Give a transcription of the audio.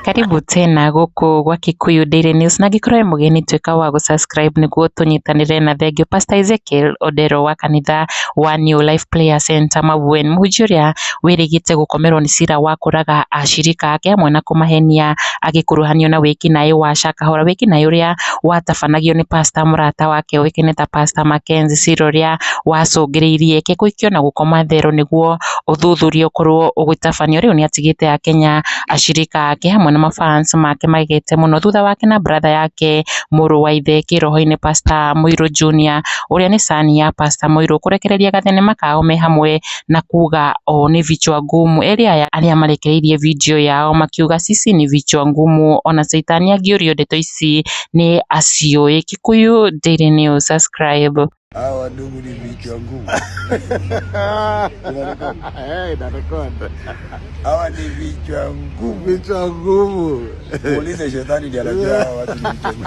Karibu tena guku gwa Kikuyu Daily News na gikorwo mugeni tweka wa subscribe niguo tunyitanire na thengio Pastor Ezekiel Odero wa kanitha wa New Life Prayer Center Mavueni mujuria wirigite gukomerwo ni cira wa kuraga ashirika ake hamwe na kumahenia agikuruhanio na wiki nayo wa Shakahora wiki nayo uria watabanagio ni pastor murata wake wikine ta Pastor Mackenzie Siroria wacungiriirie ke kuikio na gukoma thero niguo uthuthurio ukorwo ugitabanio riu ni atigite Kenya ashirika ake hamwe na mafans make Magegete muno thutha wake na brother yake muru wa ithe kiroho-ini Pastor Muiru Junior uria ni sani ya Pastor Muiru kurekereria gathenema kao me hamwe na kuga o ni vichwa ngumu eria aria marekereirie video yao makiuga sisi ni vichwa ngumu ona Saitani agiorio ndeto ici ni acioi. Kikuyu Daily News, subscribe. Hawa ndugu ni vichwa ngumu. Hawa ni vichwa ngumu. Vichwa ngumu. Muulize shetani ndiye anajua hawa watu ni vichwa ngumu.